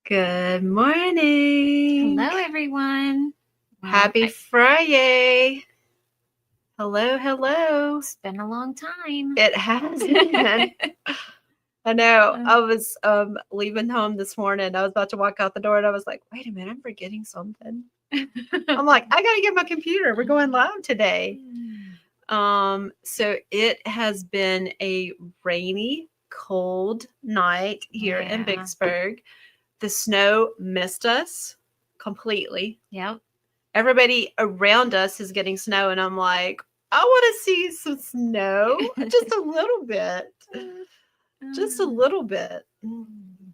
Good morning. Hello, everyone. Happy Friday. Hello, hello. It's been a long time. It has been. I know. I was leaving home this morning. I was about to walk out the door and I was like, wait a minute, I'm forgetting something. I'm like, I gotta get my computer. We're going live today. So it has been a rainy, cold night here in Vicksburg. The snow missed us completely. Yep. Everybody around us is getting snow, and I'm like, I want to see some snow, just a little bit, just a little bit.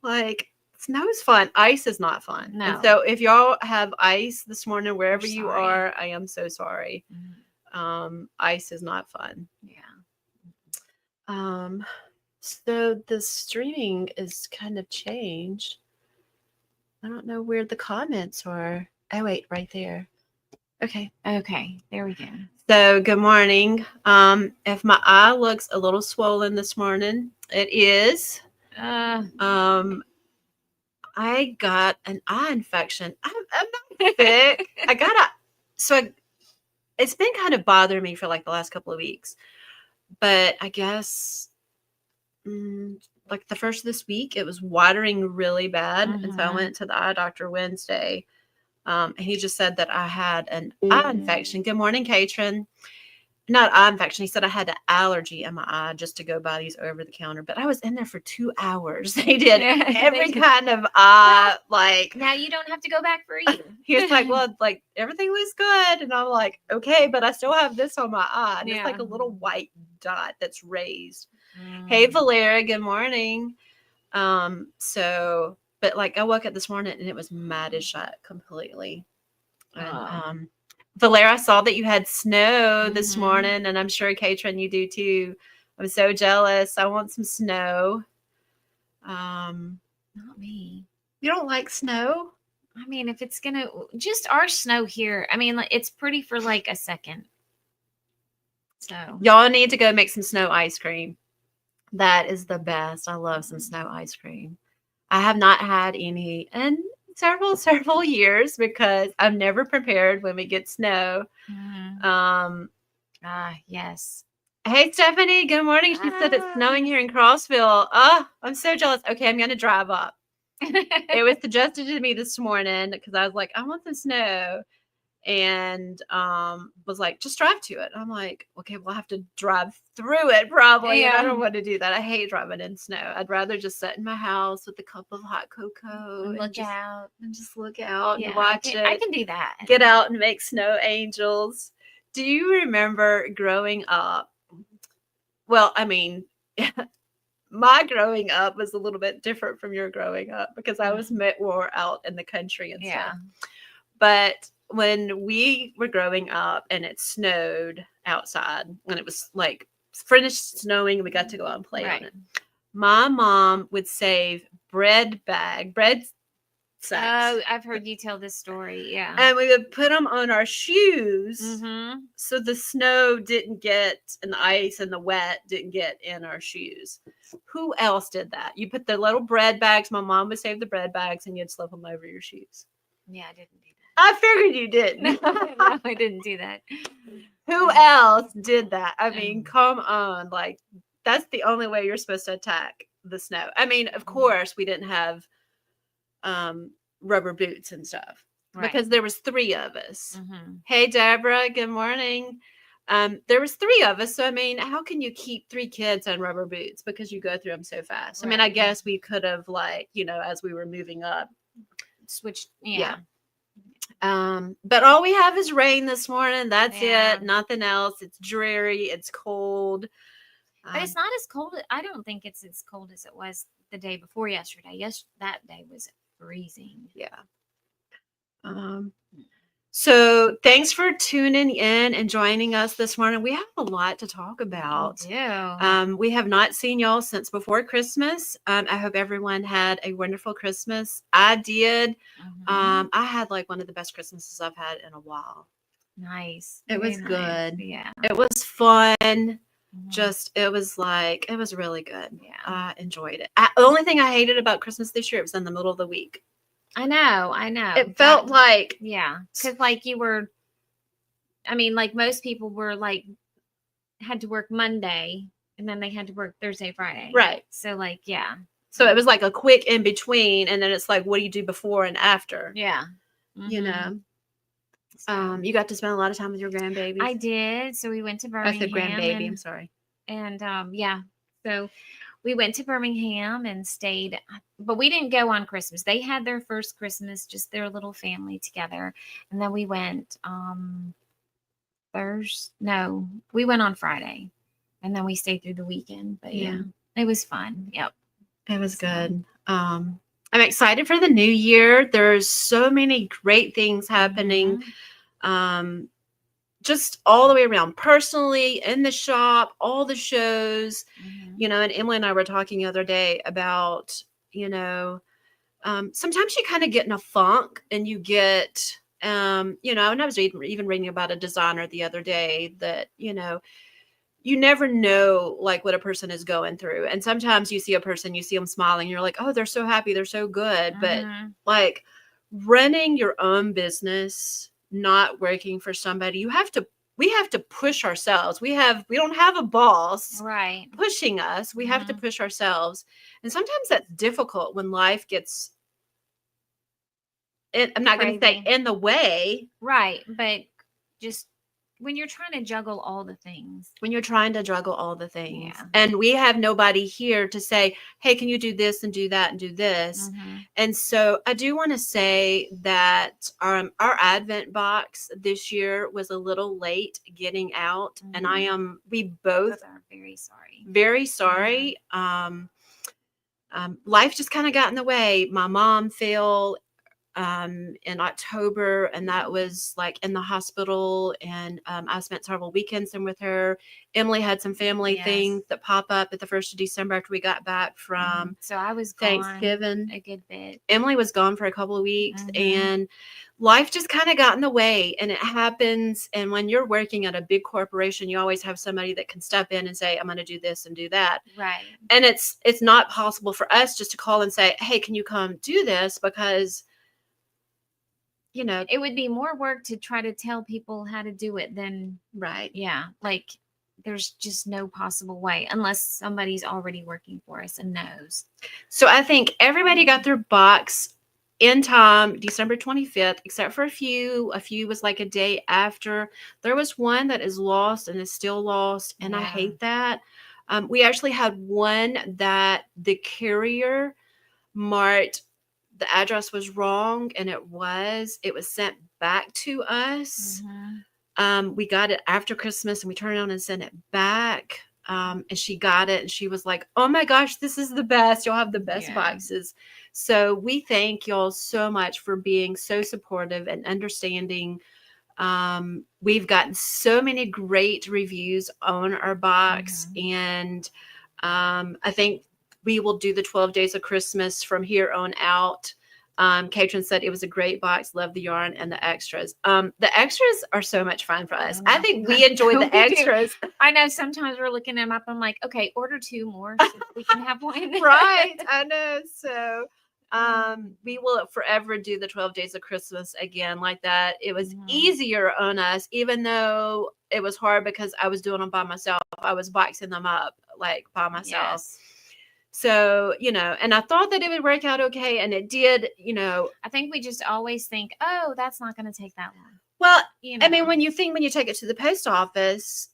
Like, snow is fun. Ice is not fun. No. And so if y'all have ice this morning, wherever We're you sorry. are, I am so sorry. Ice is not fun. Yeah. So the streaming is kind of changed. I don't know where the comments are. Oh, wait, right there. Okay. There we go. So good morning. If my eye looks a little swollen this morning, it is. I got an eye infection. I'm not sick. It's been kind of bothering me for like the last couple of weeks, but I guess like the first of this week, it was watering really bad. And so I went to the eye doctor Wednesday. And he just said that I had an eye infection. Good morning, Katrin. Not eye infection. He said I had an allergy in my eye just to go buy these over the counter. But I was in there for 2 hours. They did every kind of eye, like. Now you don't have to go back for either. He was like, well, like everything was good. And I'm like, okay, but I still have this on my eye. And it's like a little white dot that's raised. Hey, Valera, good morning. But like I woke up this morning and it was mad as shut completely. And Valera, I saw that you had snow this morning, and I'm sure Katrin, you do too. I'm so jealous. I want some snow. Not me. You don't like snow? I mean, if it's gonna just our snow here, I mean, it's pretty for like a second. So y'all need to go make some snow ice cream. That is the best. I love some snow ice cream. I have not had any in several years because I'm never prepared when we get snow. Yes. Hey, Stephanie, good morning. She said it's snowing here in Crossville. I'm so jealous. Okay, I'm going to drive up. It was suggested to me this morning because I was like, I want some snow. And was like, just drive to it. I'm like, okay, we'll have to drive through it probably. Yeah. And I don't want to do that. I hate driving in snow. I'd rather just sit in my house with a cup of hot cocoa and just look out and watch it. I can do that. Get out and make snow angels. Do you remember growing up? Well, I mean, my growing up was a little bit different from your growing up because I was more out in the country and stuff. But when we were growing up and it snowed outside, when it was like finished snowing and we got to go out and play on it, my mom would save bread sacks. Oh, I've heard you tell this story. Yeah. And we would put them on our shoes so the snow didn't get, and the ice and the wet didn't get in our shoes. Who else did that? You put the little bread bags. My mom would save the bread bags and you'd slip them over your shoes. Yeah, I didn't do that. I figured you didn't. No, I didn't do that. Who else did that? I mean, come on. Like, that's the only way you're supposed to attack the snow. I mean, of course, we didn't have rubber boots and stuff because there was 3 of us. Hey, Deborah, good morning. There was 3 of us. So, I mean, how can you keep 3 kids on rubber boots? Because you go through them so fast. I mean, I guess we could have, like, as we were moving up, switched. Yeah. But all we have is rain this morning. That's it. Nothing else. It's dreary. It's cold. But it's not as cold. I don't think it's as cold as it was the day before yesterday. That day was freezing. Yeah. So thanks for tuning in and joining us this morning. We have a lot to talk about. We have not seen y'all since before Christmas. I hope everyone had a wonderful Christmas. I did. I had like one of the best Christmases I've had in a while. Nice. It was good. Yeah. It was fun. It was really good. Yeah. I enjoyed it. The only thing I hated about Christmas this year, it was in the middle of the week. I know. I know. It felt like, yeah, because like you were. I mean, like most people were like had to work Monday, and then they had to work Thursday, Friday. right. So like, yeah. So it was like a quick in between, and then it's like, what do you do before and after? Yeah. You know. So, You got to spend a lot of time with your grandbabies. I did. So we went to I said Birmingham grandbaby. I'm sorry. and yeah. So we went to Birmingham and stayed, but we didn't go on Christmas. They had their first Christmas, just their little family together, and then we went Thursday. No, we went on Friday, and then we stayed through the weekend. But yeah, it was fun. Yep, it was good. I'm excited for the new year. There's so many great things happening. Just all the way around, personally, in the shop, all the shows, and Emily and I were talking the other day about, sometimes you kind of get in a funk and you get, and I was even reading about a designer the other day that, you never know like what a person is going through. And sometimes you see a person, you see them smiling, you're like, oh, they're so happy, they're so good. But like running your own business, not working for somebody, we have to push ourselves. We don't have a boss pushing us. We have to push ourselves. And sometimes that's difficult when life gets, I'm not going to say in the way. Right. But just when you're trying to juggle all the things. Yeah. And we have nobody here to say, hey, can you do this and do that and do this? And so I do want to say that our Advent box this year was a little late getting out. And we both are very sorry. Very sorry. Life just kind of got in the way. My mom fell in October, and that was like in the hospital, and I spent several weekends in with her. Emily had some family things that pop up at the 1st of December after we got back from so I was Thanksgiving. Gone a good bit. Emily was gone for a couple of weeks, and life just kind of got in the way, and it happens. And when you're working at a big corporation, you always have somebody that can step in and say, I'm going to do this and do that. Right. And it's not possible for us just to call and say, hey, can you come do this? Because it would be more work to try to tell people how to do it than like there's just no possible way unless somebody's already working for us and knows. So I think everybody got their box in time, December 25th, except for a few. A few was like a day after. There was one that is lost and is still lost, and I hate that. We actually had one that the carrier marked the address was wrong, and it was sent back to us. We got it after Christmas, and we turned around and sent it back. And she got it, and she was like, oh my gosh, this is the best. You'll have the best boxes. So we thank y'all so much for being so supportive and understanding. We've gotten so many great reviews on our box, and I think we will do the 12 days of Christmas from here on out. Katrin said it was a great box. Love the yarn and the extras. The extras are so much fun for us. I think we enjoy the extras. I know sometimes we're looking them up. I'm like, okay, order 2 more so we can have one. Right. I know. So we will forever do the 12 days of Christmas again like that. It was easier on us, even though it was hard because I was doing them by myself. I was boxing them up like by myself. So, and I thought that it would work out okay, and it did, I think we just always think, oh, that's not going to take that long. Well, I mean, when you take it to the post office,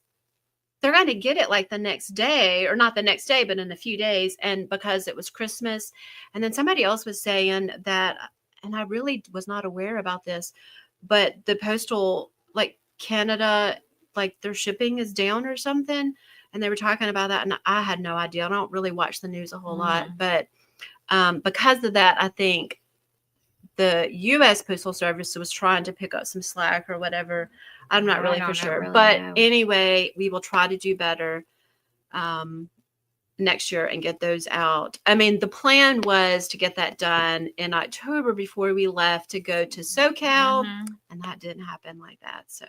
they're going to get it like the next day, or not the next day, but in a few days. And because it was Christmas, and then somebody else was saying that, and I really was not aware about this, but the postal, like Canada, like their shipping is down or something. And they were talking about that, and I had no idea. I don't really watch the news a whole lot, but because of that, I think the U.S. Postal Service was trying to pick up some slack or whatever. I'm not really for sure. But anyway, we will try to do better next year and get those out. I mean, the plan was to get that done in October before we left to go to SoCal, and that didn't happen like that. So.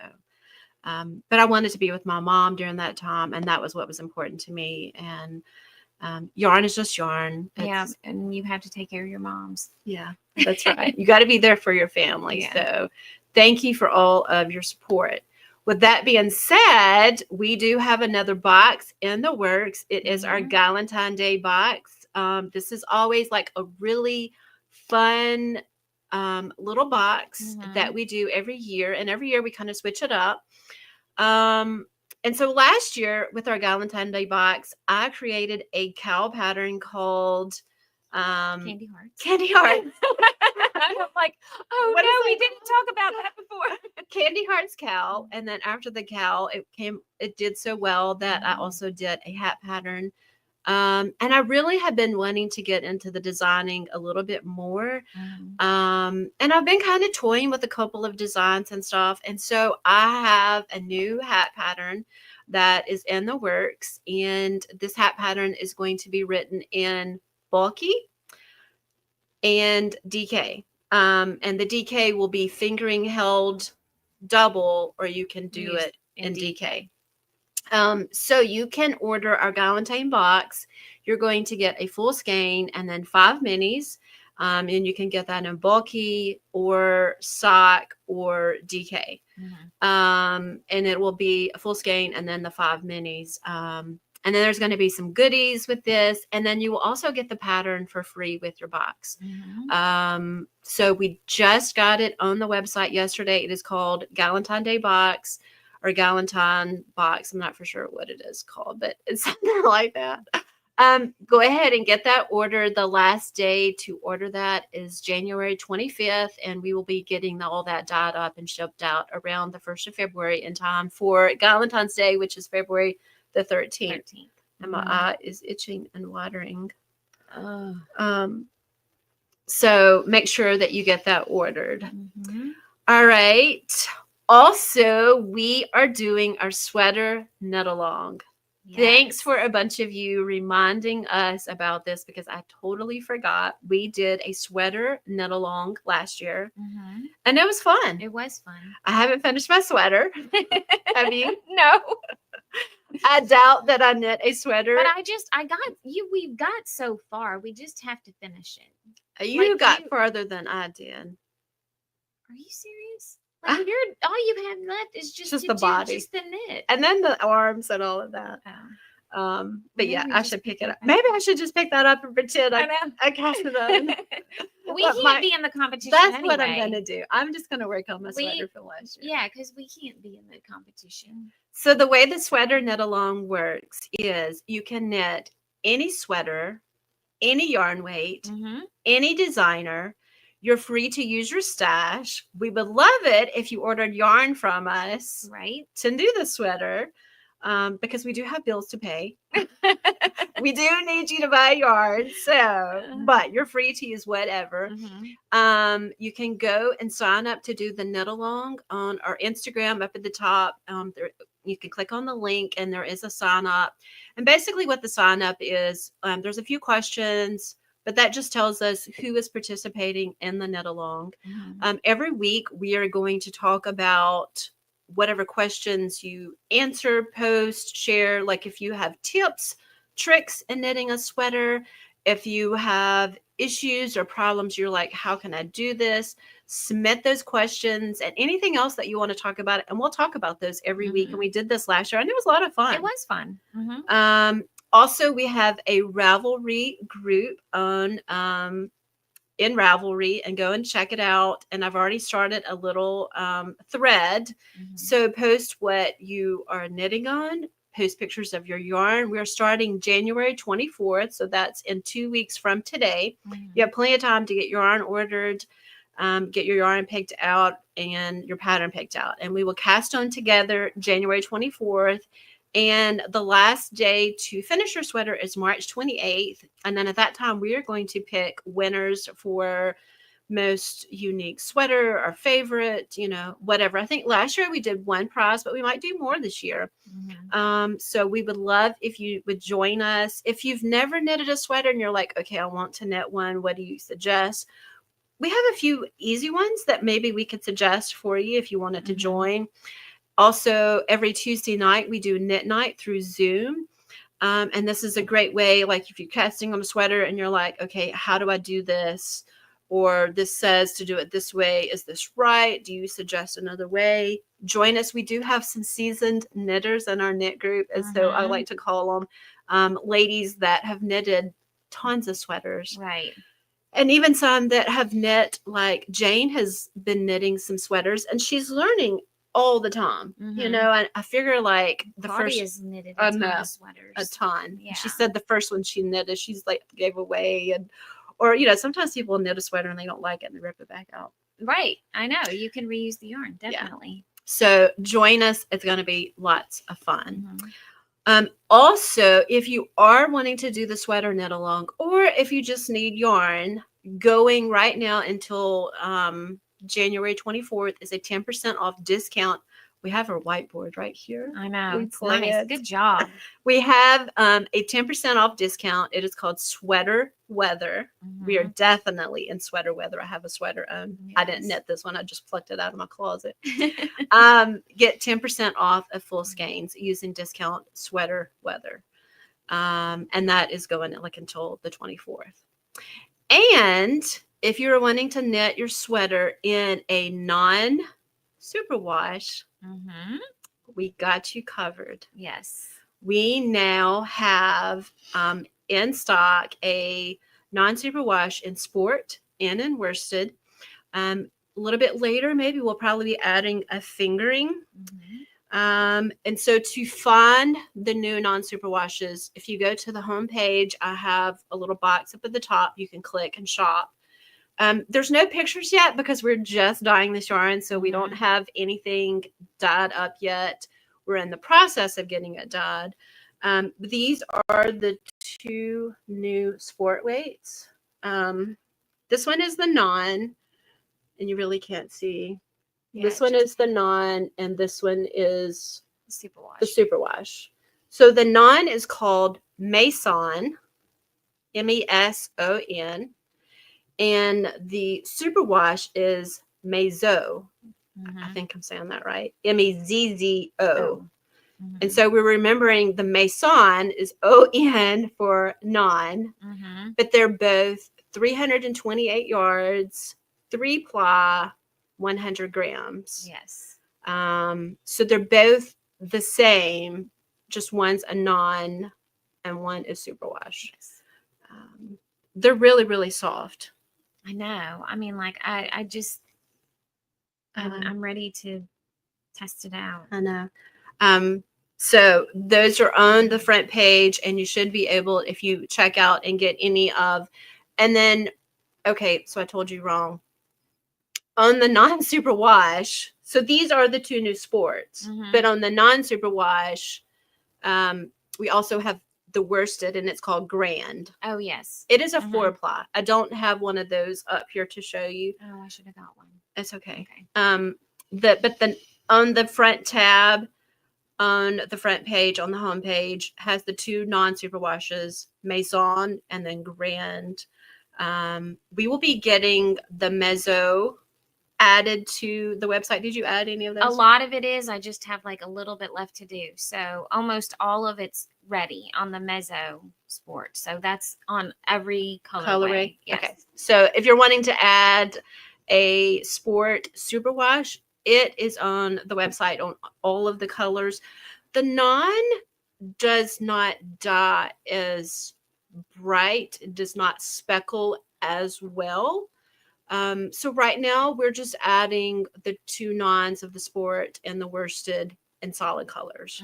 But I wanted to be with my mom during that time, and that was what was important to me. And Yarn is just yarn. Yeah, It's, and you have to take care of your moms. yeah, that's right. You got to be there for your family. Yeah. So thank you for all of your support. With that being said, we do have another box in the works. It is our Mhm. Galentine Day box. This is always like a really fun little box that Mhm. we do every year. And every year we kind of switch it up. And so last year with our Galentine Day box, I created a cow pattern called Candy hearts. Candy Hearts. I'm like, oh What is no, we that? didn't talk about that before. Candy Hearts cow. And then after the cow, it did so well that I Mhm. also did a hat pattern. And I really have been wanting to get into the designing a little bit more. Mhm. And I've been kind of toying with a couple of designs and stuff. And so I have a new hat pattern that is in the works. And this hat pattern is going to be written in bulky and DK. And the DK will be fingering held double, or you can do Use it in DK. DK. So you can order our Galentine box. You're going to get a full skein and then 5 minis. And you can get that in bulky or sock or DK. Mhm. And it will be a full skein and then the 5 minis. And then there's going to be some goodies with this. And then you will also get the pattern for free with your box. Mhm. So we just got it on the website yesterday. It is called Galentine Day Box or Galentine Box. I'm not for sure what it is called, but it's something like that. Go ahead and get that ordered. The last day to order that is January 25th, and we will be getting all that dyed up and shipped out around the 1st of February in time for Galentine's Day, which is February the 13th. 13th. And my Mhm. eye is itching and watering. Oh. So make sure that you get that ordered. Mhm. All right. Also, we are doing our sweater knit along. Thanks Yes. for a bunch of you reminding us about this because I totally forgot. We did a sweater knit along last year Mhm. and it was fun. It was fun. I haven't finished my sweater. Have you? No. I doubt that I knit a sweater. But I got you. We got so far. We just have to finish it. You like got you- further than I did. Are you serious? Like you're all you have left is just Just to the do body. just the knit. And then the arms and all of that. Oh. But yeah, Maybe I just should pick pick it it up. up. Maybe I should just pick that up and pretend I know. I cast it on. We But can't be in the competition That's anyway. what I'm gonna do. I'm just gonna work on my We- sweater from last year. Yeah, because we can't be in the competition. So the way the sweater knit along works is you can knit any sweater, any yarn weight, Mm-hmm. any designer. You're free to use your stash. We would love it if you ordered yarn from us Right. to do the sweater, because we do have bills to pay. We do need you to buy yarn, but you're free to use whatever. Mm-hmm. You can go and sign up to do the knit along on our Instagram up at the top. You can click on the link and there is a sign up. And basically what the sign up is, there's a few questions, but that just tells us who is participating in the knit along. Mm-hmm. Every week we are going to talk about whatever questions you answer, post, share. Like if you have tips, tricks in knitting a sweater, if you have issues or problems, you're like, how can I do this? Submit those questions and anything else that you want to talk about. And we'll talk about those every week. And we did this last year and it was a lot of fun. It was fun. Mm-hmm. Also, we have a Ravelry group on in Ravelry, and go and check it out. And I've already started a little thread. Mm-hmm. So post what you are knitting on, post pictures of your yarn. We're starting January 24th. So that's in 2 weeks from today. Mm-hmm. You have plenty of time to get your yarn ordered, get your yarn picked out and your pattern picked out. And we will cast on together January 24th. And the last day to finish your sweater is March 28th. And then at that time, we are going to pick winners for most unique sweater, our favorite, whatever. I think last year we did one prize, but we might do more this year. Mm-hmm. So we would love if you would join us. If you've never knitted a sweater and you're like, okay, I want to knit one, what do you suggest? We have a few easy ones that maybe we could suggest for you if you wanted to join. Also, every Tuesday night, we do knit night through Zoom. And this is a great way, like if you're casting on a sweater and you're like, okay, how do I do this? Or this says to do it this way. Is this right? Do you suggest another way? Join us. We do have some seasoned knitters in our knit group, as so I like to call them, ladies that have knitted tons of sweaters. Right. And even some that have knit, like Jane has been knitting some sweaters and she's learning all the time. You know, I figure like the Claudia first has knitted a ton of sweaters. a ton. Yeah. She said the first one she knitted, she's like gave away, and or you know, sometimes people knit a sweater and they don't like it and they rip it back out. Right. I know. You can reuse the yarn, definitely. Yeah. So join us. It's going to be lots of fun. Also, if you are wanting to do the sweater knit along, or if you just need yarn, going right now until January 24th is a 10% off discount. We have our whiteboard right here. I know. It's nice. Good job. We have a 10% off discount. It is called Sweater Weather. We are definitely in sweater weather. I have a sweater. Yes. I didn't knit this one. I just plucked it out of my closet. Get 10% off of full skeins using discount Sweater Weather. And that is going like until the 24th. And if you're wanting to knit your sweater in a non-superwash, we got you covered. Yes. We now have in stock a non-superwash in sport and in worsted. A little bit later, maybe we'll probably be adding a fingering. And so to find the new non-superwashes, if you go to the homepage, I have a little box up at the top. You can click and shop. There's no pictures yet because we're just dyeing this yarn, so we don't have anything dyed up yet. We're in the process of getting it dyed. These are the two new sport weights. This one is the non, and you really can't see. Yeah, this one is the non, and this one is superwash. The superwash. So the non is called Mason, Meson. And the superwash is Mezzo. I think I'm saying that right. Mezzo. And so we're remembering the Mason is ON for non, but they're both 328 yards, 3-ply, 100 grams. Yes. So they're both the same, just one's a non and one is superwash. Yes. They're really, really soft. I know. I mean, like I just, I'm ready to test it out. I know. So those are on the front page, and you should be able, if you check out and get any of, and then, okay, so I told you wrong. On the non-super wash, so these are the two new sports, but on the non-super wash, we also have the worsted, and it's called Grand. Oh, yes. It is a 4-ply. I don't have one of those up here to show you. Oh, I should have got one. It's okay. But on the front tab, on the front page, on the home page, has the two non-superwashes, Maison and then Grand. We will be getting the Mezzo added to the website. Did you add any of those? A lot of it is. I just have like a little bit left to do. So almost all of it's ready on the Mezzo Sport. So that's on every colorway. Yes. Okay. So if you're wanting to add a Sport Superwash, it is on the website on all of the colors. The non does not dye as bright. It does not speckle as well. So right now we're just adding the two nons of the Sport and the worsted in solid colors.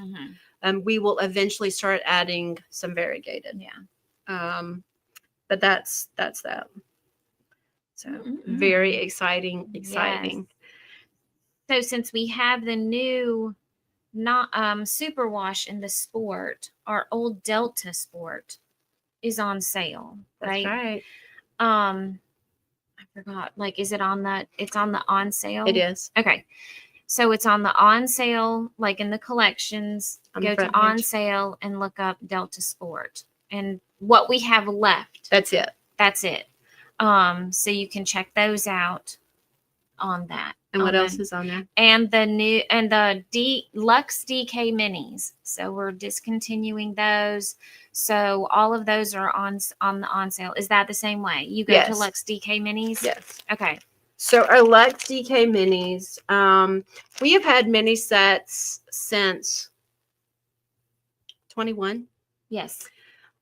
We will eventually start adding some variegated. Yeah. But that's that. So very exciting. Yes. So since we have the new superwash in the Sport, our old Delta Sport is on sale. That's right. I forgot. Like, is it on that? It's on the on sale. It is. Okay. So it's on the on sale, like in the collections. Go to on sale and look up Delta Sport and what we have left. That's it. That's it. So you can check those out. on that. And what on else the- is on there? And the Lux DK minis. So we're discontinuing those. So all of those are on the on sale. Is that the same way? You go to Yes. Lux DK minis? Yes. Okay. So our Lux DK minis, we have had mini sets since 21. Yes.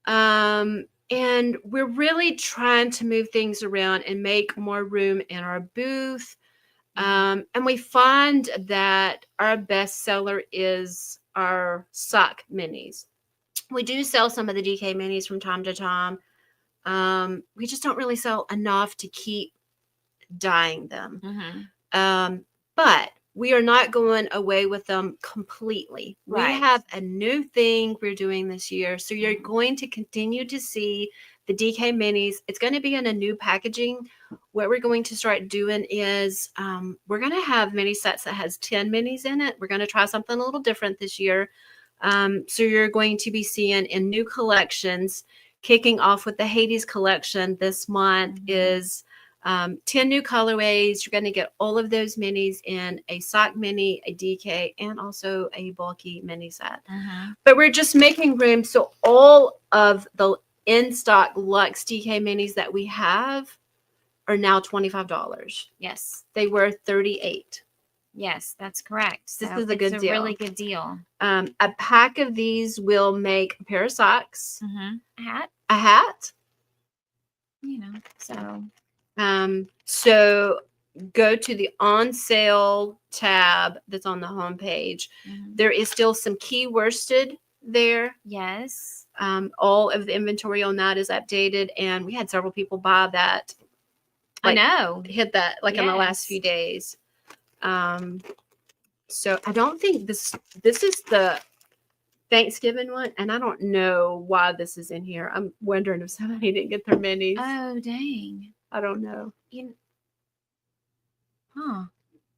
And we're really trying to move things around and make more room in our booth. And we find that our best seller is our sock minis. We do sell some of the DK minis from time to time. We just don't really sell enough to keep dyeing them. But we are not going away with them completely. Right. We have a new thing we're doing this year. So you're going to continue to see the DK minis. It's going to be in a new packaging. What we're going to start doing is we're going to have mini sets that has 10 minis in it. We're going to try something a little different this year. So you're going to be seeing in new collections, kicking off with the Hades collection this month is 10 new colorways. You're going to get all of those minis in a sock mini, a DK, and also a bulky mini set. But we're just making room. So all of the in-stock Lux DK minis that we have are now $25. Yes. They were $38. Yes, that's correct. This So is a good it's deal. a really good deal. A pack of these will make a pair of socks, A hat, a hat. you know, so. So go to the on sale tab that's on the homepage. There is still some key worsted there. Yes. All of the inventory on that is updated, and we had several people buy that. I know. Hit that in the last few days. So I don't think this is the Thanksgiving one, and I don't know why this is in here. I'm wondering if somebody didn't get their minis. Oh, dang. I don't know.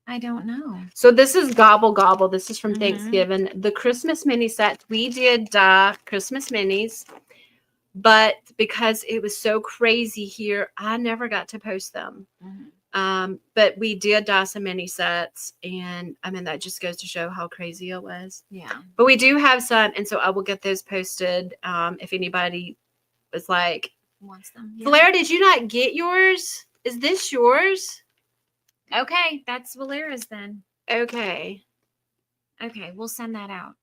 I don't know. So this is Gobble Gobble. This is from Thanksgiving. The Christmas mini set, we did Christmas minis, but because it was so crazy here, I never got to post them. But we did dye some mini sets, and I mean, that just goes to show how crazy it was. Yeah. But we do have some, and so I will get those posted if anybody was like, wants them. Yeah. Blair, did you not get yours? Is this yours? Okay, that's Valera's then. Okay, we'll send that out.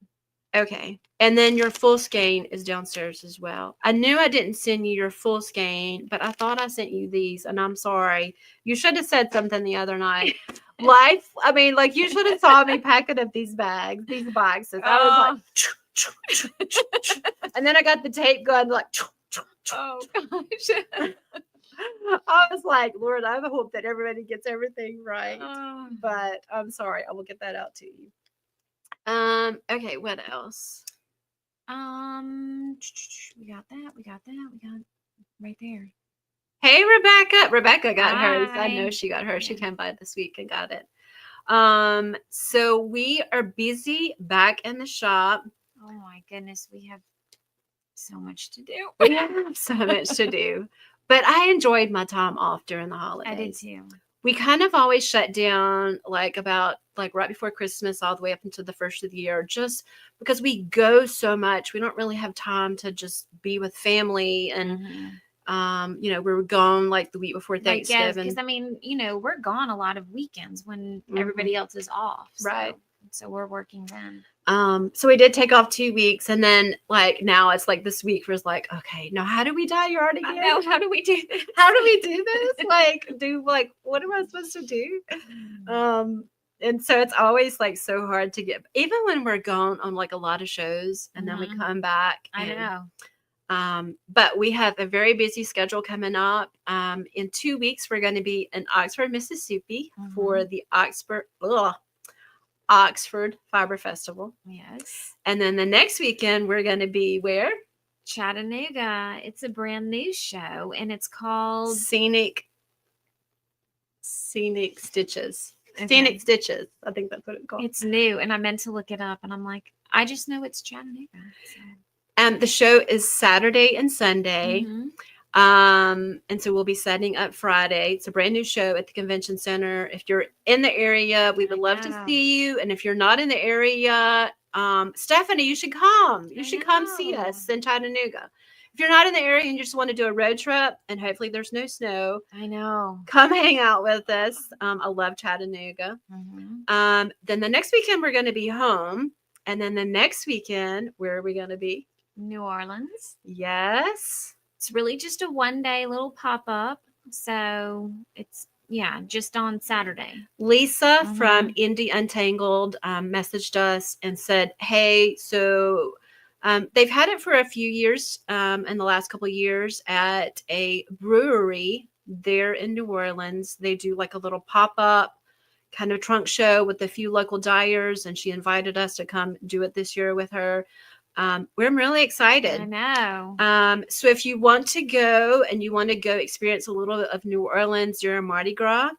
Okay. And then your full skein is downstairs as well. I knew I didn't send you your full skein, but I thought I sent you these, and I'm sorry. You should have said something the other night. You should have saw me packing up these boxes. I was like, and then I got the tape gun, like, oh gosh. I was like, Lord, I hope that everybody gets everything right. But I'm sorry. I will get that out to you. Okay, what else? We got that. We got right there. Hey, Rebecca. Rebecca got hers. I know Hi. she got hers. She came by this week and got it. So we are busy back in the shop. Oh my goodness, we have so much to do. We have so much to do. But I enjoyed my time off during the holidays. I did too. We kind of always shut down about right before Christmas all the way up until the first of the year, just because we go so much. We don't really have time to just be with family. And, we were gone the week before Thanksgiving. Because, I mean, we're gone a lot of weekends when everybody else is off. Right. So we're working then. So we did take off 2 weeks, and then now it's this week was okay, now how do we dye yard again? I know, how do we do this? How do we do this? What am I supposed to do? And so it's always so hard to get, even when we're gone on a lot of shows, and then we come back. I know. But we have a very busy schedule coming up. In 2 weeks, we're going to be in Oxford, Mississippi for the Oxford Fiber Festival. Yes. And then the next weekend, we're going to be where? Chattanooga. It's a brand new show, and it's called Scenic Stitches. Okay. Scenic Stitches. I think that's what it's called. It's new, and I meant to look it up, and I'm like, I just know it's Chattanooga. So. The show is Saturday and Sunday. And so we'll be setting up Friday. It's a brand new show at the convention center. If you're in the area, we would love to see you. And if you're not in the area, Stephanie, you should come. You should come see us in Chattanooga. If you're not in the area and you just want to do a road trip, and hopefully there's no snow, I know. come hang out with us. I love Chattanooga. Then the next weekend we're going to be home, and then the next weekend, where are we going to be? New Orleans. Yes. It's really just a 1-day little pop-up. So it's, just on Saturday. Lisa from Indie Untangled messaged us and said, hey, so they've had it for a few years in the last couple of years at a brewery there in New Orleans. They do like a little pop-up kind of trunk show with a few local dyers, and she invited us to come do it this year with her. We're really excited. I know. So if you want to go and you want to go experience a little bit of New Orleans during Mardi Gras,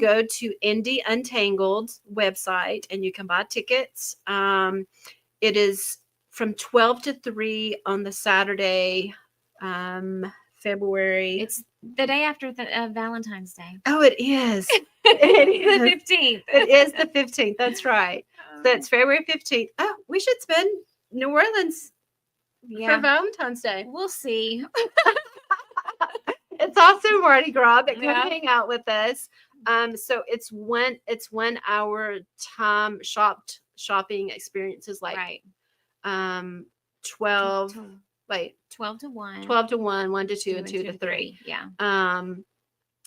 go to Indie Untangled's website and you can buy tickets. It is from 12 to 3 on the Saturday, February. It's the day after Valentine's Day. Oh, it is. It is the 15th. It is the 15th. That's right. So it's February 15th. Oh, we should spend New Orleans for Valentine's Day. We'll see. It's also Mardi Gras, but come hang out with us. So it's 1 hour time shopping experiences, like 12 to 1, 1 to 2, and 2 to 3. Yeah.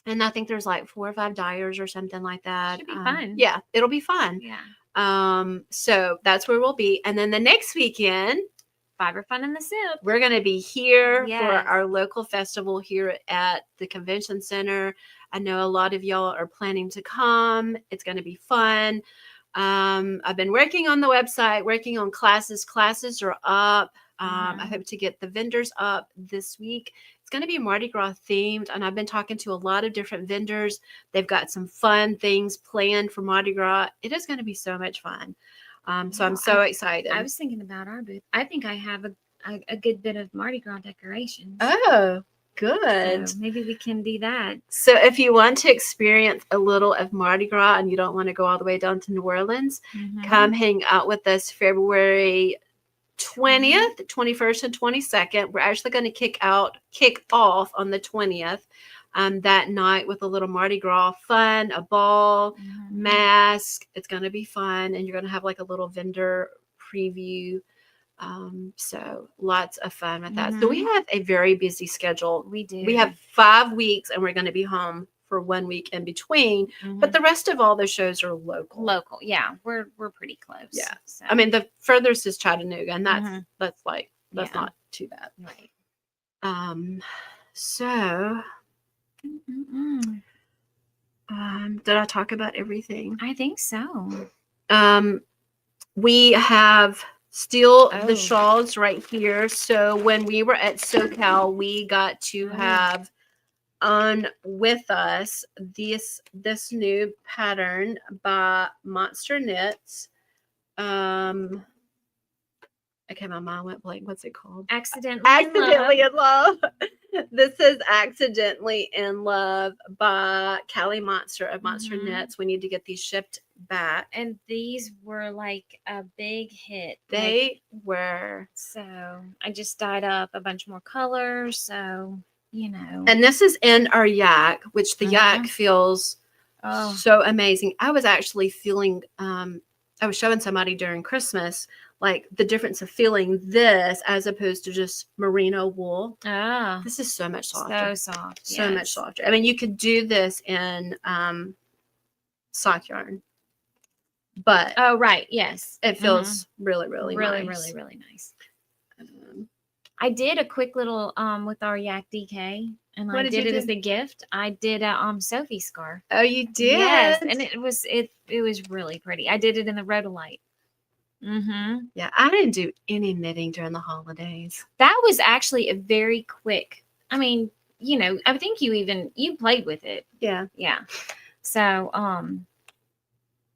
And I think there's like 4 or 5 dyers or something like that. Should be fun. Yeah, it'll be fun. Yeah. So that's where we'll be. And then the next weekend, Fiber Fun in the Sip. We're going to be here for our local festival here at the convention center. I know a lot of y'all are planning to come. It's going to be fun. I've been working on the website, working on classes. Classes are up. I hope to get the vendors up this week. It's going to be Mardi Gras themed, and I've been talking to a lot of different vendors. They've got some fun things planned for Mardi Gras. It is going to be so much fun. So I'm so excited. I was thinking about our booth. I think I have a good bit of Mardi Gras decorations. Oh, good. So maybe we can do that. So if you want to experience a little of Mardi Gras and you don't want to go all the way down to New Orleans, come hang out with us February 20th, 21st, and 22nd. We're actually going to kick off on the 20th. That night with a little Mardi Gras fun, a ball, mask. It's going to be fun, and you're going to have like a little vendor preview. So lots of fun with that. So we have a very busy schedule. We do. We have 5 weeks, and we're going to be home for 1 week in between. But the rest of all the shows are local. Local, yeah. We're pretty close. Yeah. So. I mean, the furthest is Chattanooga, and that's not too bad. Right. So. Did I talk about everything? I think so. We have still the shawls right here. So when we were at SoCal, we got to have on with us this new pattern by Monster Knits. Okay, my mind went blank. What's it called? Accidentally in Love. This is Accidentally in Love by Callie Monster of Monster Knits. We need to get these shipped back. And these were like a big hit. They were. So I just dyed up a bunch more colors. So, And this is in our yak, which the yak feels so amazing. I was actually feeling, I was showing somebody during Christmas, like the difference of feeling this as opposed to just merino wool. This is so much softer. So soft. So much softer. I mean, you could do this in sock yarn, but yes, it feels really, really nice. Really, really nice. I did a quick little with our yak DK, and I did it as a gift. I did a Sophie scarf. Oh, you did? Yes, and it was really pretty. I did it in the rhodolite. Yeah, I didn't do any knitting during the holidays. That was actually a very quick. I mean, I think you played with it. Yeah. So,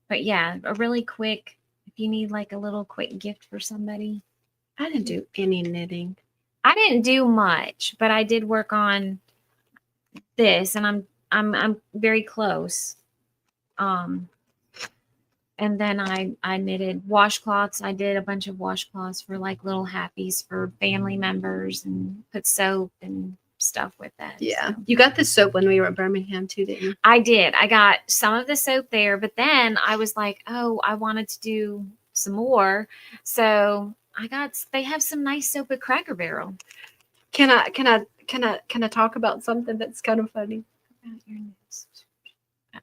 but yeah, a really quick. If you need like a little quick gift for somebody, I didn't do any knitting. I didn't do much, but I did work on this, and I'm very close. Um, and then I knitted washcloths. I did a bunch of washcloths for like little happies for family members, and put soap and stuff with that. Yeah. So. You got the soap when we were at Birmingham too, didn't you? I did. I got some of the soap there, but then I was like, oh, I wanted to do some more. So they have some nice soap at Cracker Barrel. Can I talk about something that's kind of funny?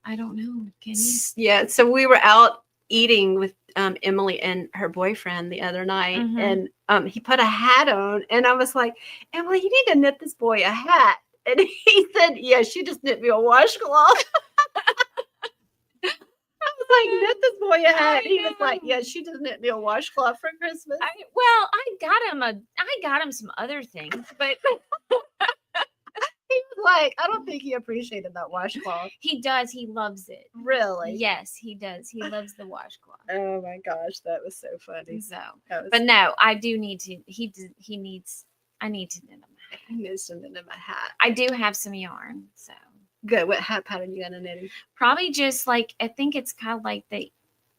I don't know. Can you? Yeah. So we were out eating with Emily and her boyfriend the other night, and he put a hat on, and I was like, Emily, you need to knit this boy a hat. And he said, yeah, she just knit me a washcloth. I was like, knit this boy a hat. He was like, yeah, she just knit me a washcloth for Christmas. I got him some other things, but he was like, I don't think he appreciated that washcloth. He does. He loves it. Really? Yes, he does. He loves the washcloth. Oh my gosh, that was so funny. So, but no, I do need to. He needs. I need to knit him a hat. He needs to knit him a hat. I do have some yarn, so. Good. What hat pattern you gonna knit him? Probably just like, I think it's kind of like the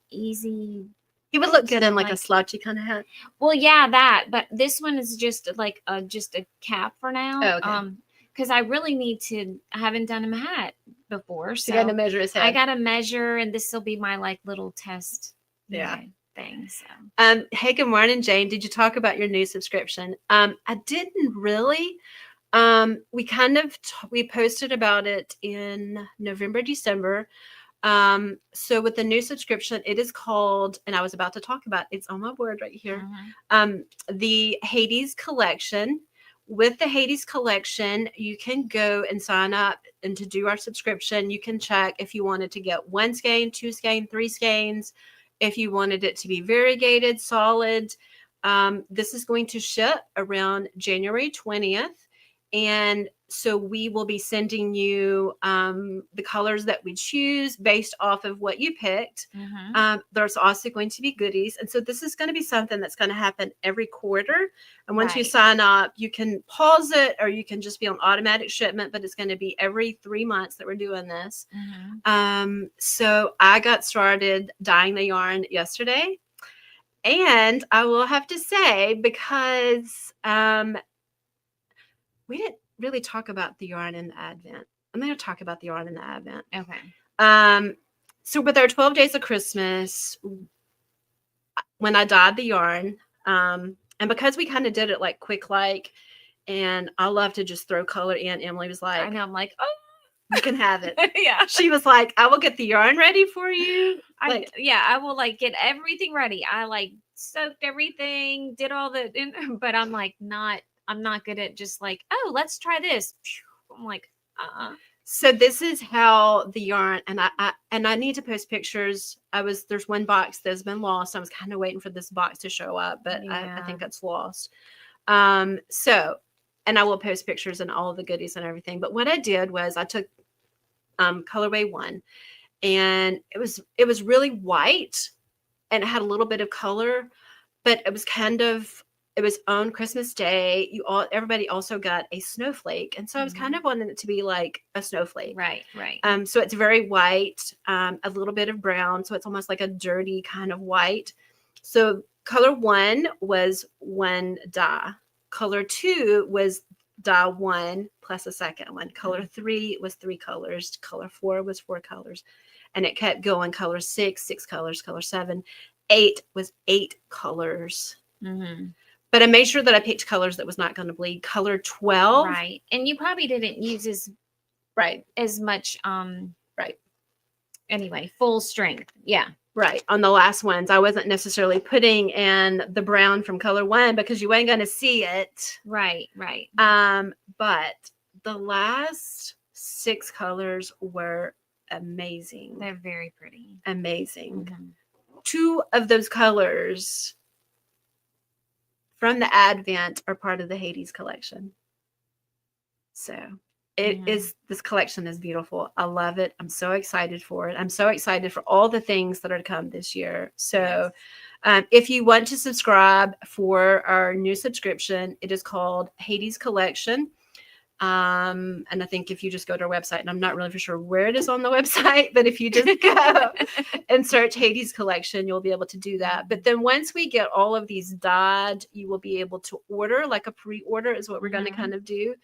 easy. He would look good in like a slouchy kind of hat. Well, yeah, that. But this one is just like just a cap for now. Oh, okay. Because I really need to. I haven't done him a hat before, so you got to measure his head. I got to measure, and this will be my like little test. Thing. So. Hey, good morning, Jane. Did you talk about your new subscription? I didn't really. We kind of we posted about it in November, December. So with the new subscription, it is called, and I was about to talk about, it's on my board right here. The Hades collection. With the Hades collection, you can go and sign up, and to do our subscription, you can check if you wanted to get 1 skein, 2 skein, 3 skeins, if you wanted it to be variegated, solid. This is going to ship around January 20th. And so we will be sending you the colors that we choose based off of what you picked. There's also going to be goodies. And so this is going to be something that's going to happen every quarter. And once you sign up, you can pause it, or you can just be on automatic shipment, but it's going to be every 3 months that we're doing this. So I got started dyeing the yarn yesterday. And I will have to say, because we didn't really talk about the yarn in the Advent. I'm going to talk about the yarn in the Advent. Okay. So with our 12 days of Christmas, when I dyed the yarn, and because we kind of did it like quick, and I love to just throw color in, Emily was like, I know, I'm like, oh, you can have it. Yeah. She was like, I will get the yarn ready for you. I will like get everything ready. I like soaked everything, did all but I'm like, I'm not good at just like, oh, let's try this. I'm like, So this is how the yarn, and I need to post pictures. There's one box that's been lost. I was kind of waiting for this box to show up, but I think it's lost. So, and I will post pictures and all of the goodies and everything. But what I did was I took colorway 1, and it was really white, and it had a little bit of color, but it was it was on Christmas Day. Everybody also got a snowflake. And so I was kind of wanting it to be like a snowflake. Right. So it's very white, a little bit of brown. So it's almost like a dirty kind of white. So color 1 was 1 dye. Color 2 was dye 1 plus a second one. Color 3 was 3 colors. Color 4 was 4 colors. And it kept going. Color 6, 6 colors. Color 7, 8 was 8 colors. But I made sure that I picked colors that was not going to bleed. Color 12. Right. And you probably didn't use as much. Anyway, full strength. Yeah. Right. On the last ones, I wasn't necessarily putting in the brown from color 1 because you ain't going to see it. Right. But the last 6 colors were amazing. They're very pretty. Amazing. 2 of those colors from the Advent are part of the Hades collection. So this collection is beautiful. I love it. I'm so excited for it. I'm so excited for all the things that are to come this year. So If you want to subscribe for our new subscription, it is called Hades Collection. And I think if you just go to our website, and I'm not really for sure where it is on the website, but if you just go and search Hades Collection, you'll be able to do that. But then once we get all of these dyed, you will be able to order, like a pre-order is what we're going to kind of do.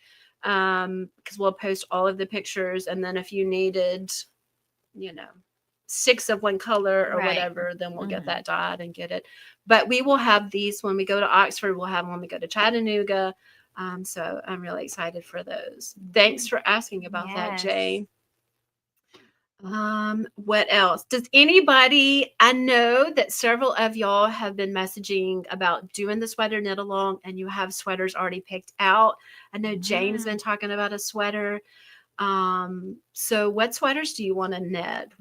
Because we'll post all of the pictures, and then if you needed, 6 of one color or whatever, then we'll get that dyed and get it. But we will have these when we go to Oxford. We'll have them when we go to Chattanooga. So I'm really excited for those. Thanks for asking about that, Jane. What else? Does anybody, I know that several of y'all have been messaging about doing the sweater knit along, and you have sweaters already picked out. I know Jane's been talking about a sweater. So what sweaters do you want to knit?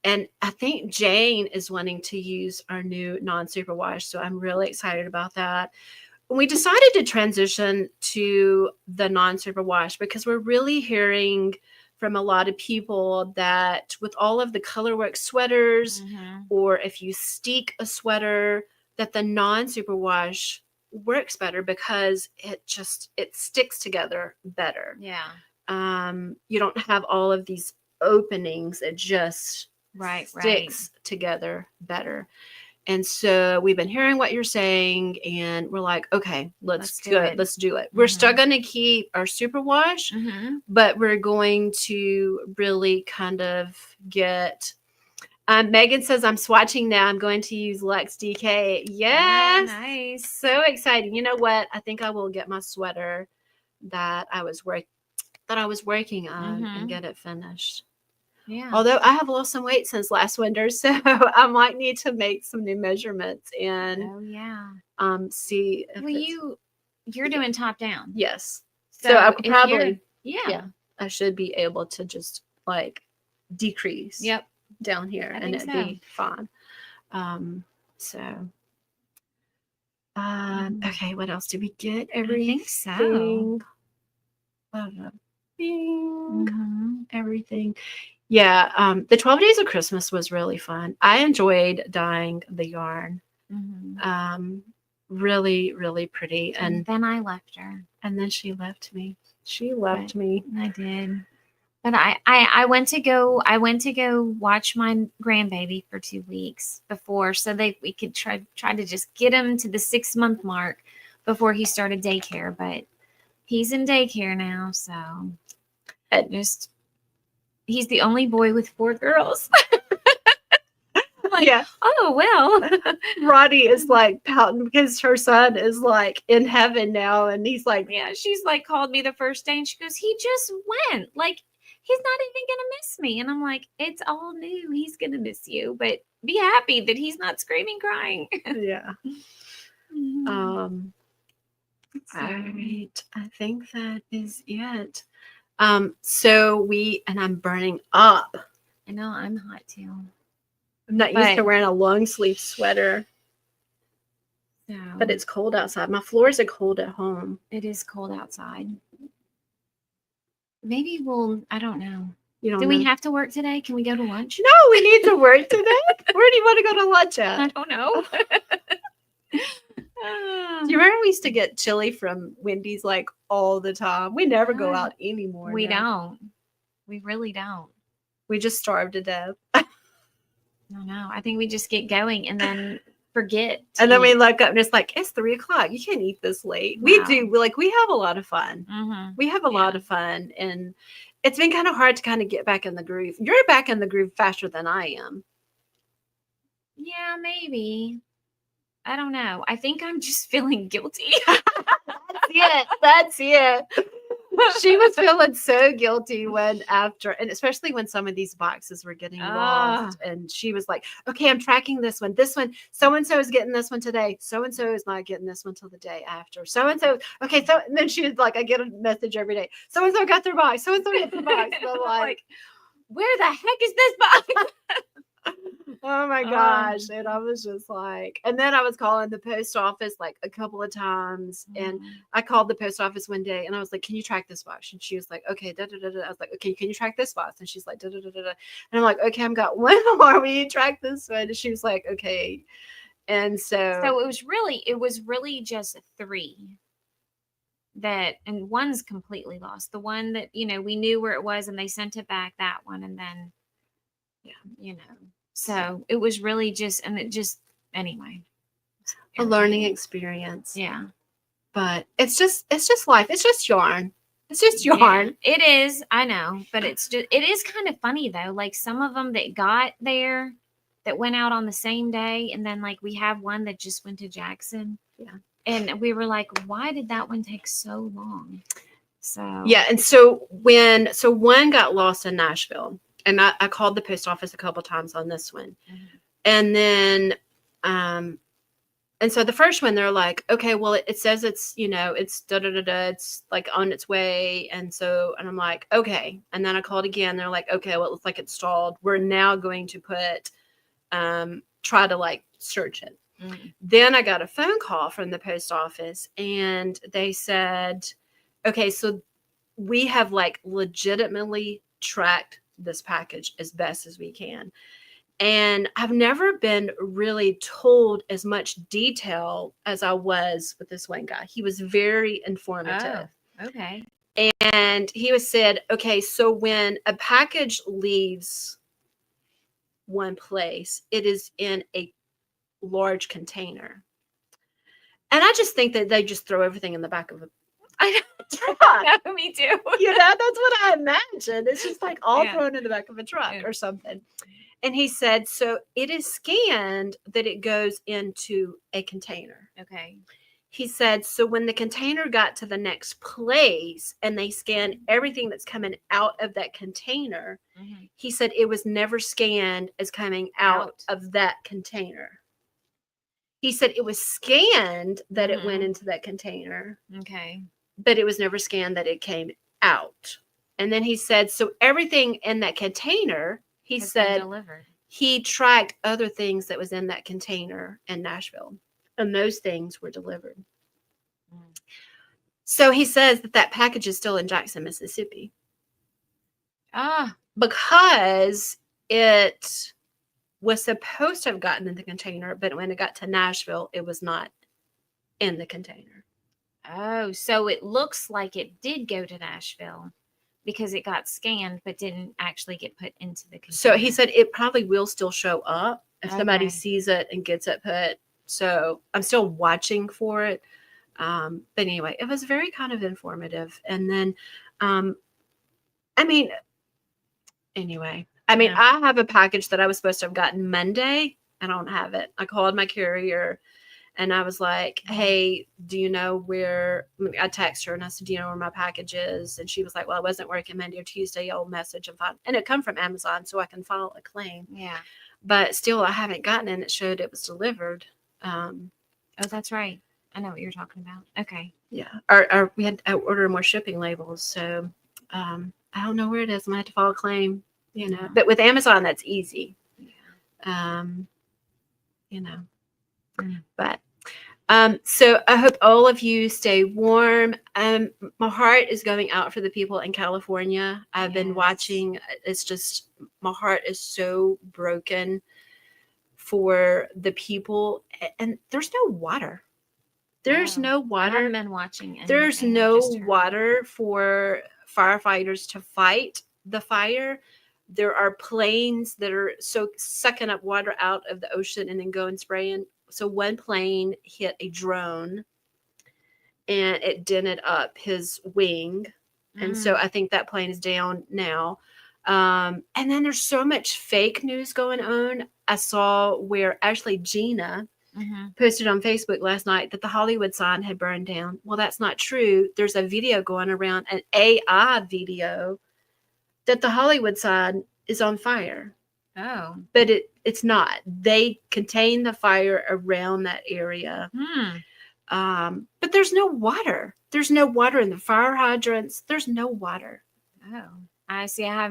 And I think Jane is wanting to use our new non-superwash. So I'm really excited about that. We decided to transition to the non-superwash because we're really hearing from a lot of people that with all of the colorwork sweaters, or if you steek a sweater, that the non-superwash works better because it sticks together better. Yeah. You don't have all of these openings. It just sticks together better. And so we've been hearing what you're saying, and we're like, okay, let's do it. Let's do it. We're still going to keep our superwash, but we're going to really kind of get. Megan says, I'm swatching now. I'm going to use Lux DK. Yes. Oh, nice. So exciting. You know what? I think I will get my sweater that I was working on and get it finished. Yeah. Although I have lost some weight since last winter, so I might need to make some new measurements and see if you're doing top down. Yes. So I could probably yeah. I should be able to just like decrease down here and it'd be fine. Okay, what else did we get? Everything. I think so. Everything. Yeah, the 12 Days of Christmas was really fun. I enjoyed dyeing the yarn. Really, really pretty. And then I left her. And then she left me. She left me. I did. But I went to go watch my grandbaby for 2 weeks before, so we could try to just get him to the 6-month mark before he started daycare. But he's in daycare now, so he's the only boy with 4 girls. Oh, well. Roddy is like pouting because her son is like in heaven now. And he's like, she's like called me the first day and she goes, he just went. Like, he's not even going to miss me. And I'm like, it's all new. He's going to miss you. But be happy that he's not screaming, crying. Yeah. All right. I think that is it. So I'm burning up. I know, I'm hot too. I'm not used to wearing a long sleeve sweater. So, but it's cold outside. My floors are cold at home. It is cold outside. Maybe I don't know. Do we have to work today? Can we go to lunch? No, we need to work today. Where do you want to go to lunch at? I don't know. Do you remember we used to get chili from Wendy's like all the time? We never go out anymore. We don't. We really don't. We just starve to death. I don't know. I think we just get going and then forget. And then we look up and it's like, it's 3:00. You can't eat this late. Wow. We do. We have a lot of fun. We have a lot of fun. And it's been kind of hard to kind of get back in the groove. You're back in the groove faster than I am. Yeah, maybe. I don't know. I think I'm just feeling guilty. That's it. She was feeling so guilty and especially when some of these boxes were getting lost. And she was like, okay, I'm tracking this one. So-and-so is getting this one today. So-and-so is not getting this one till the day after. So-and-so. Okay. And then she was like, I get a message every day. So-and-so got their box. So-and-so got their box. And I'm like, where the heck is this box? Oh my gosh. And I was just like, and then I was calling the post office like a couple of times. And I called the post office one day and I was like, can you track this box? And she was like, okay, da da da da. I was like, okay, can you track this box? And she's like, da da da da da. And I'm like, okay, I've got one more. Will you track this one? And she was like, okay. And So it was really just 3 that, and one's completely lost. The one that, we knew where it was and they sent it back, that one. And then, so it was really just, and it just, anyway. A learning experience. Yeah. But it's just life. It's just yarn. It's just yarn. Yeah, it is. I know. But it is kind of funny though. Like some of them that got there that went out on the same day. And then like we have one that just went to Jackson. Yeah. And we were like, why did that one take so long? So yeah, and so one got lost in Nashville, and I called the post office a couple times on this one, and then and so the first one they're like, okay, well it says it's it's da da da da, it's like on its way, and I'm like, okay, and then I called again. They're like, okay, well it looks like it's stalled. We're now going to put try to like search it. Then I got a phone call from the post office and they said, okay, so we have like legitimately tracked this package as best as we can. And I've never been really told as much detail as I was with this one guy. He was very informative. Oh, okay. And he said, okay, so when a package leaves one place, it is in a large container. And I just think that they just throw everything in the back of a truck. No, me too. That's what I imagine. It's just like all thrown in the back of a truck or something. And he said, so it is scanned that it goes into a container. Okay. He said, so when the container got to the next place and they scanned everything that's coming out of that container, he said it was never scanned as coming out of that container. He said it was scanned that it went into that container. Okay. But it was never scanned that it came out. And then he said, so everything in that container, he said, he tracked other things that was in that container in Nashville. And those things were delivered. So he says that package is still in Jackson, Mississippi. Because it was supposed to have gotten in the container, but when it got to Nashville, it was not in the container. Oh, so it looks like it did go to Nashville because it got scanned, but didn't actually get put into the container. So he said it probably will still show up if somebody sees it and gets it put. So I'm still watching for it. But anyway, it was very kind of informative. And then, I have a package that I was supposed to have gotten Monday. I don't have it. I called my carrier and I was like, hey, do you know where, I texted her and I said, do you know where my package is? And she was like, well, I wasn't working Monday or Tuesday. I'll message and it come from Amazon so I can file a claim. Yeah. But still, I haven't gotten it and it showed it was delivered. Oh, that's right. I know what you're talking about. Okay. Yeah. Or we had to order more shipping labels. So I don't know where it is. I might have to file a claim, But with Amazon, that's easy. Yeah. But so I hope all of you stay warm. My heart is going out for the people in California. I've been watching. It's just, my heart is so broken for the people. And there's no water. There's no water. I haven't been watching anything. There's no water for firefighters to fight the fire. There are planes that are sucking up water out of the ocean and then going spraying. So one plane hit a drone and it dented up his wing. And so I think that plane is down now. And then there's so much fake news going on. I saw where actually Gina posted on Facebook last night that the Hollywood sign had burned down. Well, that's not true. There's a video going around, an AI video, that the Hollywood sign is on fire. Oh. But it's not. They contain the fire around that area. But there's no water. There's no water in the fire hydrants. There's no water. Oh. I see. I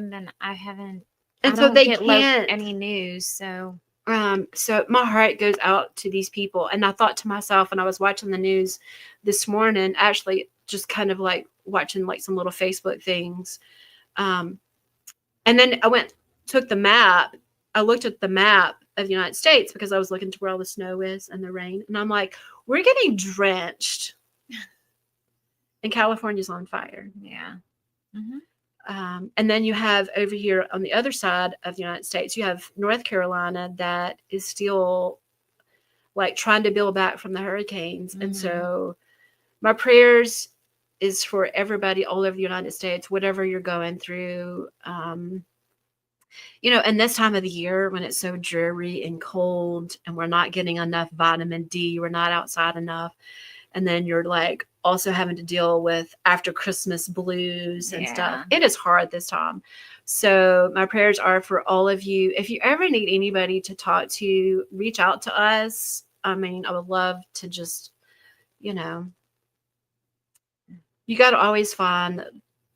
haven't And I so don't they get can't. any news. So So my heart goes out to these people. And I thought to myself when I was watching the news this morning, actually just kind of like watching like some little Facebook things. And then took the map. I looked at the map of the United States because I was looking to where all the snow is and the rain. And I'm like, we're getting drenched. And California's on fire. yeah. And then you have over here on the other side of the United States, you have North Carolina that is still like trying to build back from the hurricanes. And so my prayers is for everybody all over the United States, whatever you're going through. And this time of the year when it's so dreary and cold and we're not getting enough vitamin D, we're not outside enough. And then you're like also having to deal with after Christmas blues and stuff. It is hard this time. So my prayers are for all of you. If you ever need anybody to talk to, reach out to us. I mean, I would love to just, you got to always find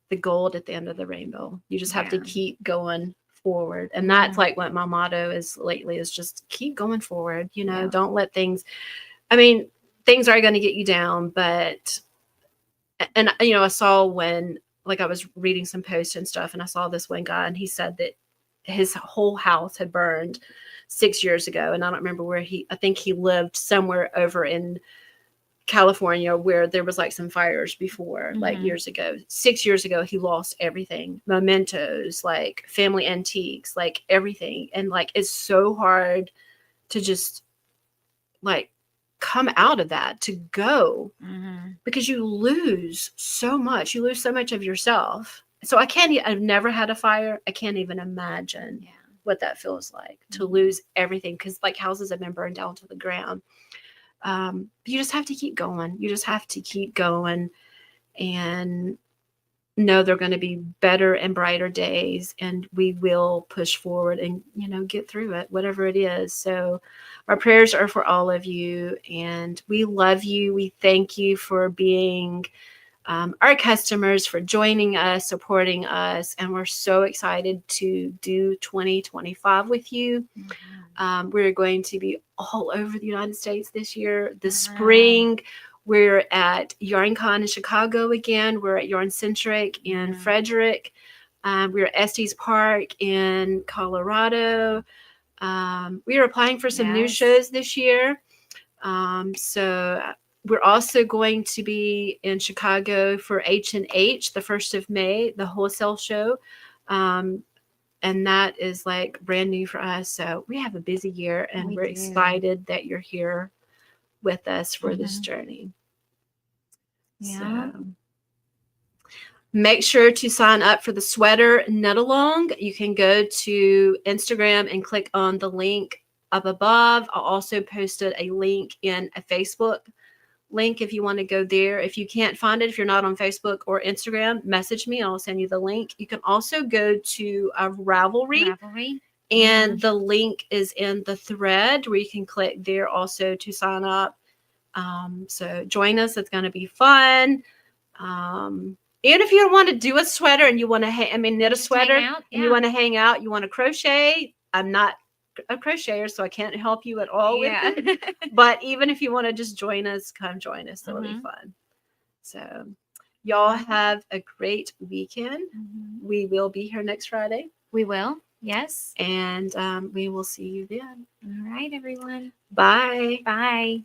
the gold at the end of the rainbow. You just have to keep going forward. And that's like what my motto is lately, is just keep going forward. Don't let things, things are going to get you down, but, and I saw when, like I was reading some posts and stuff, and I saw this one guy and he said that his whole house had burned 6 years ago. And I don't remember where I think he lived somewhere over in California where there was like some fires before, like years ago. 6 years ago, he lost everything, mementos, like family antiques, like everything. And like, it's so hard to just like come out of that, to go, because you lose so much. You lose so much of yourself. So I've never had a fire. I can't even imagine what that feels like to lose everything, because like houses have been burned down to the ground. You just have to keep going. You just have to keep going and know they're going to be better and brighter days, and we will push forward and, get through it, whatever it is. So our prayers are for all of you, and we love you. We thank you for being our customers, for joining us, supporting us. And we're so excited to do 2025 with you. We're going to be all over the United States this year. The spring, we're at YarnCon in Chicago again. We're at Yarn Centric in Frederick. We're at Estes Park in Colorado. We are applying for some new shows this year. So we're also going to be in Chicago for H&H, the 1st of May, the wholesale show. And that is like brand new for us. So we have a busy year, and we're excited that you're here with us for this journey. So make sure to sign up for the sweater knit along. You can go to Instagram and click on the link up above. I'll also posted a link in a Facebook link if you want to go there. If you can't find it, if you're not on Facebook or Instagram, message me. I'll send you the link. You can also go to Ravelry. And the link is in the thread where you can click there also to sign up. So join us. It's going to be fun. And if you want to do a sweater and you want to, knit a sweater and you want to hang out, you want to crochet. I'm not a crocheter, so I can't help you at all with it. But even if you want to just join us, come join us. It'll be fun. So y'all have a great weekend. We will be here next Friday. We will. Yes. And we will see you then. All right, everyone. Bye. Bye.